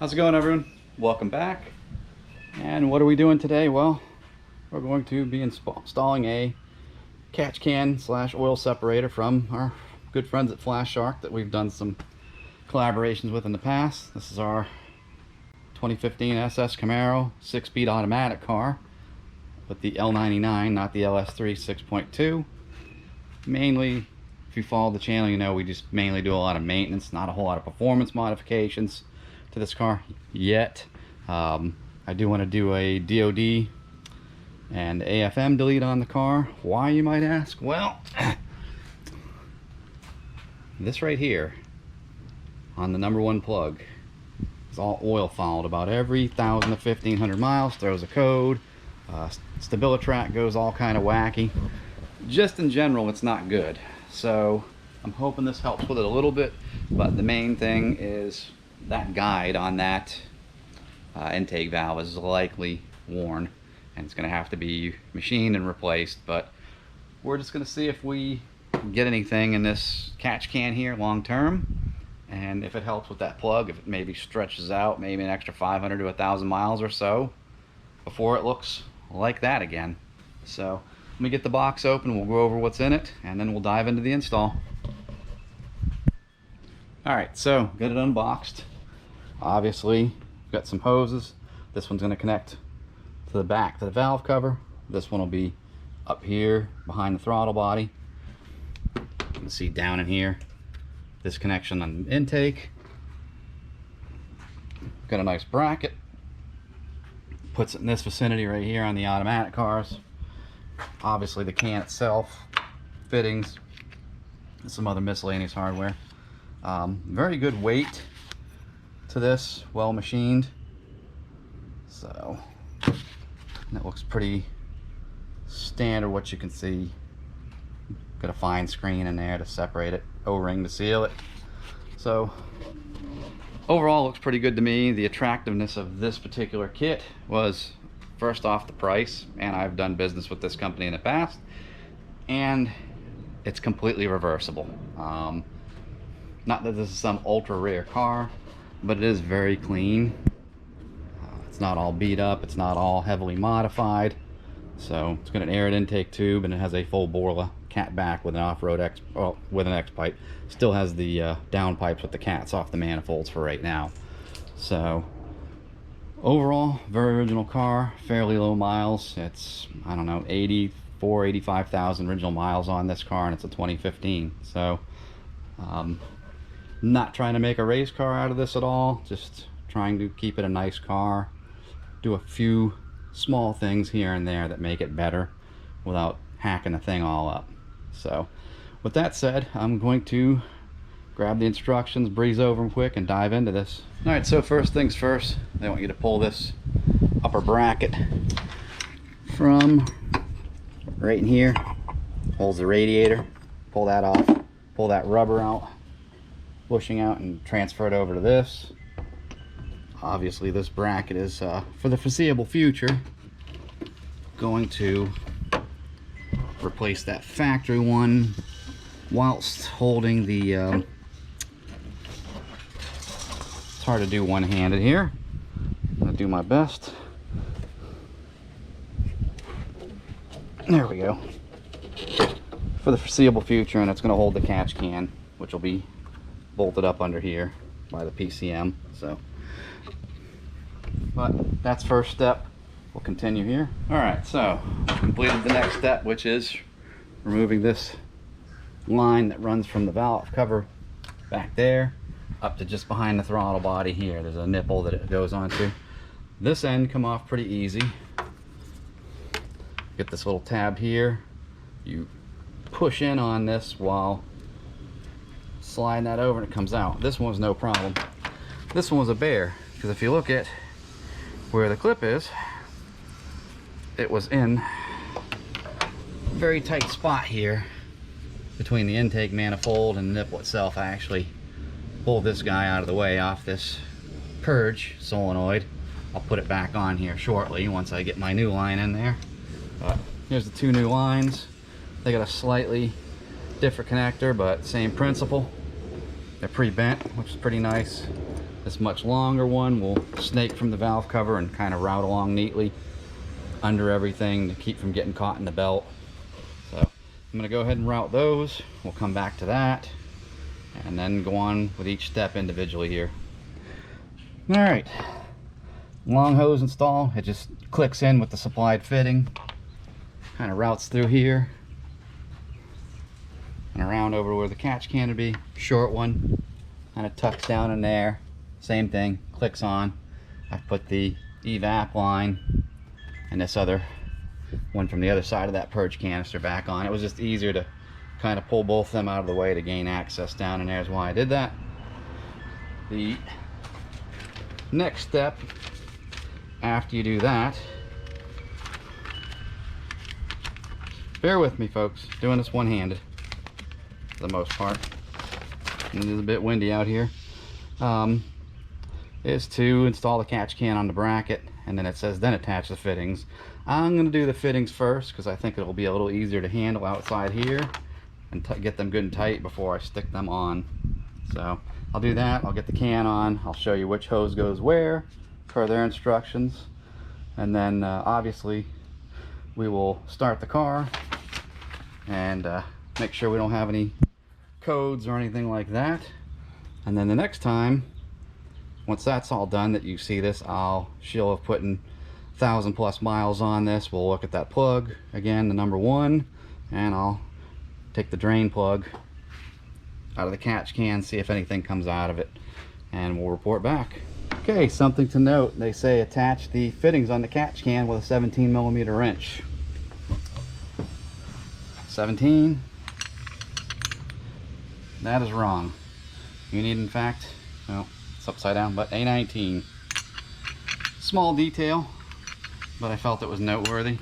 How's it going, everyone? Welcome back. And what are we doing today? Well, we're going to be installing a catch can / oil separator from our good friends at Flashark that we've done some collaborations with in the past. This is our 2015 SS Camaro 6-speed automatic car with the L99, not the LS3 6.2. Mainly, if you follow the channel, you know we just mainly do a lot of maintenance, not a whole lot of performance modifications to this car yet. I do want to do a DOD and AFM delete on the car. Why, you might ask? Well, this right here on the #1 plug is all oil fouled. About every 1,000 to 1,500 miles throws a code. Stabilitrack goes all kind of wacky. Just in general, it's not good. So I'm hoping this helps with it a little bit, but the main thing is that guide on that intake valve is likely worn, and it's going to have to be machined and replaced. But we're just going to see if we get anything in this catch can here long term, and if it helps with that plug, if it maybe stretches out maybe an extra 500 to 1,000 miles or so before it looks like that again. So let me get the box open, we'll go over what's in it, and then we'll dive into the install. Alright, so get it unboxed. Obviously, got some hoses. This one's going to connect to the back to the valve cover. This one will be up here behind the throttle body. You can see down in here this connection on the intake. Got a nice bracket. Puts it in this vicinity right here on the automatic cars. Obviously the can itself, fittings, and some other miscellaneous hardware. Very good weight to this, well machined. So that looks pretty standard. What you can see, got a fine screen in there to separate it, O-ring to seal it. So overall looks pretty good to me. The attractiveness of this particular kit was first off the price, and I've done business with this company in the past, and it's completely reversible. Not that this is some ultra rare car, but it is very clean. It's not all beat up, it's not all heavily modified. So it's got an air intake tube, and it has a full Borla cat back with an off-road with an X pipe. Still has the down pipes with the cats off the manifolds for right now. So overall, very original car, fairly low miles. It's, I don't know, 85,000 original miles on this car, and it's a 2015. So not trying to make a race car out of this at all, just trying to keep it a nice car, do a few small things here and there that make it better without hacking the thing all up. So with that said, I'm going to grab the instructions, breeze over them quick, and dive into this. Alright, so first things first, they want you to pull this upper bracket from right in here, holds the radiator, pull that off, pull that rubber out, bushing out, and transfer it over to this. Obviously this bracket is for the foreseeable future going to replace that factory one whilst holding the it's hard to do one-handed here. I'm gonna do my best. There we go. For the foreseeable future, and it's going to hold the catch can, which will be bolted up under here by the PCM. So, but that's first step. We'll continue here. Alright, so we've completed the next step, which is removing this line that runs from the valve cover back there up to just behind the throttle body here. There's a nipple that it goes onto. This end come off pretty easy. Get this little tab here. You push in on this while sliding that over, and it comes out. This one's no problem. This one was a bear, because if you look at where the clip is, it was in a very tight spot here between the intake manifold and the nipple itself. I actually pulled this guy out of the way off this purge solenoid. I'll put it back on here shortly once I get my new line in there. Here's the two new lines. They got a slightly different connector, but same principle. They're pre-bent, which is pretty nice. This much longer one will snake from the valve cover and kind of route along neatly under everything to keep from getting caught in the belt. So I'm going to go ahead and route those. We'll come back to that and then go on with each step individually here. All right, long hose install. It just clicks in with the supplied fitting, kind of routes through here and around over where the catch can would be. Short one kind of tucks down in there. Same thing, clicks on. I've put the evap line and this other one from the other side of that purge canister back on. It was just easier to kind of pull both of them out of the way to gain access down in there, is why I did that. The next step after you do that, bear with me folks, doing this one-handed for the most part. It is a bit windy out here. Is to install the catch can on the bracket, and then it says then attach the fittings. I'm going to do the fittings first because I think it'll be a little easier to handle outside here and get them good and tight before I stick them on. So I'll do that. I'll get the can on. I'll show you which hose goes where per their instructions, and then obviously we will start the car and make sure we don't have any codes or anything like that. And then the next time, once that's all done, that you see this, she'll have put 1,000+ miles on this. We'll look at that plug again, the number 1, and I'll take the drain plug out of the catch can, see if anything comes out of it, and we'll report back. Okay, something to note, they say attach the fittings on the catch can with a 17mm wrench. 17, that is wrong. You need, in fact, well, it's upside down, but a 19. Small detail, but I felt it was noteworthy.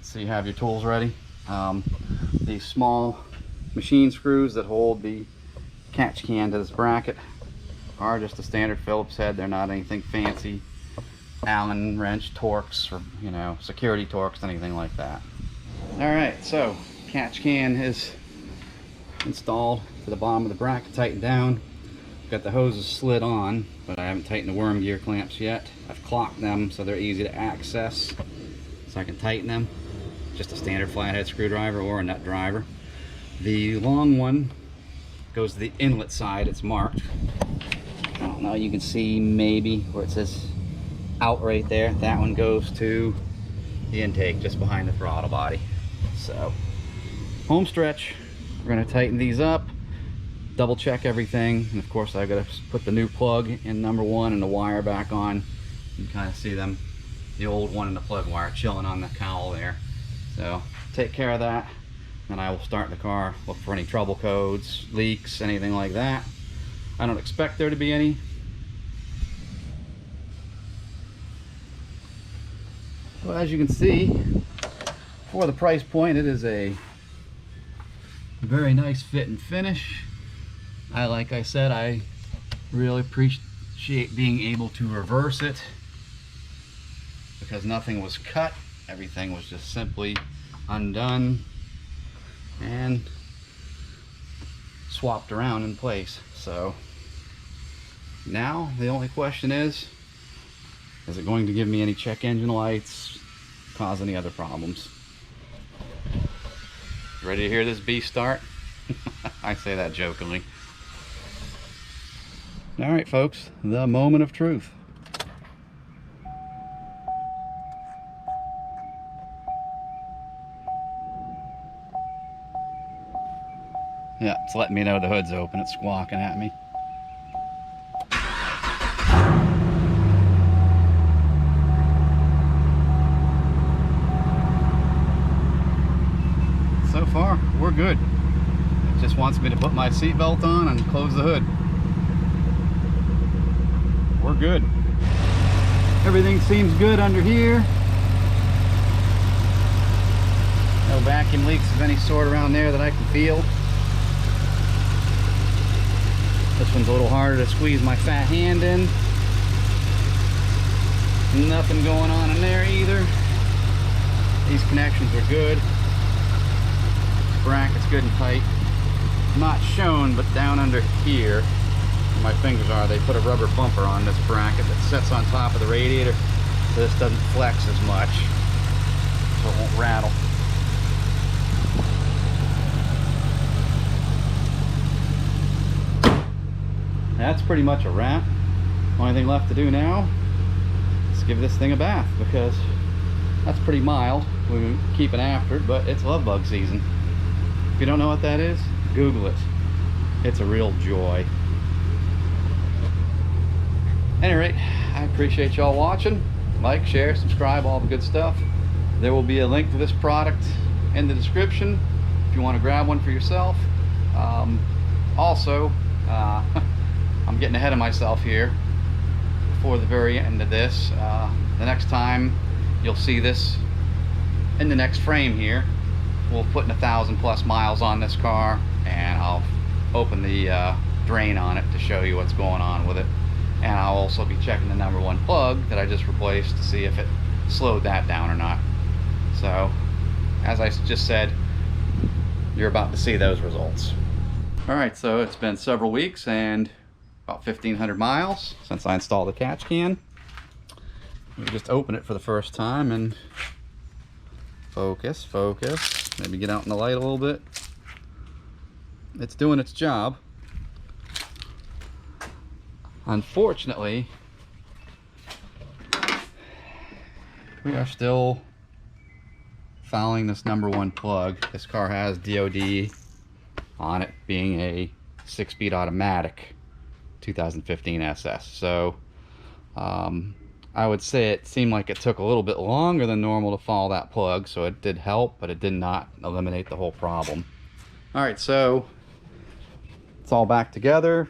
So you have your tools ready. These small machine screws that hold the catch can to this bracket are just a standard Phillips head. They're not anything fancy, Allen wrench Torx, or security Torx, anything like that. All right, so catch can is installed to the bottom of the bracket, tightened down. Got the hoses slid on, but I haven't tightened the worm gear clamps yet. I've clocked them so they're easy to access, so I can tighten them. Just a standard flathead screwdriver or a nut driver. The long one goes to the inlet side. It's marked. I don't know, you can see maybe where it says out right there. That one goes to the intake just behind the throttle body. So home stretch, we're going to tighten these up, double check everything, and of course I've got to put the new plug in number 1 and the wire back on. You can kind of see them, the old one and the plug wire chilling on the cowl there. So take care of that, and I will start the car, look for any trouble codes, leaks, anything like that. I don't expect there to be any. Well, as you can see, for the price point, it is a very nice fit and finish. Like I said, I really appreciate being able to reverse it because nothing was cut. Everything was just simply undone and swapped around in place. So now the only question is it going to give me any check engine lights, cause any other problems? Ready to hear this beast start? I say that jokingly. All right, folks, the moment of truth. Yeah, it's letting me know the hood's open. It's squawking at me. So far, we're good. It just wants me to put my seatbelt on and close the hood. We're good. Everything seems good under here. No vacuum leaks of any sort around there that I can feel. This one's a little harder to squeeze my fat hand in. Nothing going on in there either. These connections are good. Bracket's good and tight. Not shown, but down under here where my fingers are, they put a rubber bumper on this bracket that sits on top of the radiator so this doesn't flex as much, so it won't rattle. That's pretty much a wrap. Only thing left to do now is give this thing a bath, because that's pretty mild. We've been keeping after it, but it's love bug season. If you don't know what that is, Google it. It's a real joy. At any rate, I appreciate y'all watching. Like, share, subscribe, all the good stuff. There will be a link to this product in the description if you want to grab one for yourself. Also, I'm getting ahead of myself here before the very end of this. The next time you'll see this in the next frame here, we'll put 1,000+ miles on this car, and I'll open the drain on it to show you what's going on with it. And I'll also be checking the #1 plug that I just replaced to see if it slowed that down or not. So, as I just said, you're about to see those results. Alright, so it's been several weeks and about 1,500 miles since I installed the catch can. Let me just open it for the first time and focus. Maybe get out in the light a little bit. It's doing its job. Unfortunately, we are still fouling this #1 plug. This car has DOD on it, being a 6-speed automatic 2015 SS. So I would say it seemed like it took a little bit longer than normal to foul that plug, so it did help, but it did not eliminate the whole problem. Alright, so it's all back together.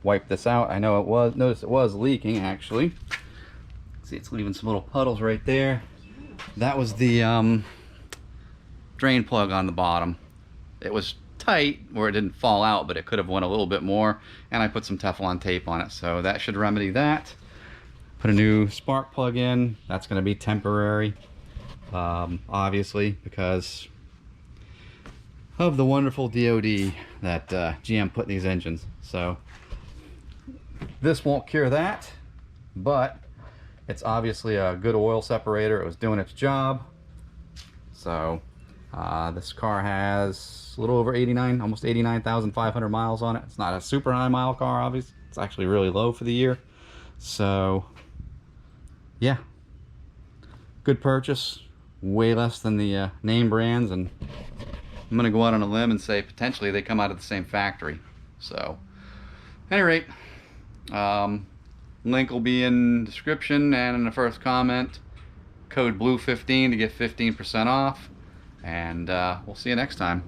Wipe this out. I know it was, notice it was leaking actually. See, it's leaving some little puddles right there. That was the drain plug on the bottom. It was tight where it didn't fall out, but it could have went a little bit more, and I put some Teflon tape on it, so that should remedy that. Put a new spark plug in. That's going to be temporary, obviously, because of the wonderful DOD that GM put in these engines. So this won't cure that, but it's obviously a good oil separator. It was doing its job. So this car has a little over 89, almost 89,500 miles on it. It's not a super high mile car, obviously. It's actually really low for the year. So yeah, good purchase. Way less than the name brands, and I'm gonna go out on a limb and say potentially they come out of the same factory. So at any rate, link will be in the description and in the first comment. Code BLUE15 to get 15% off, and we'll see you next time.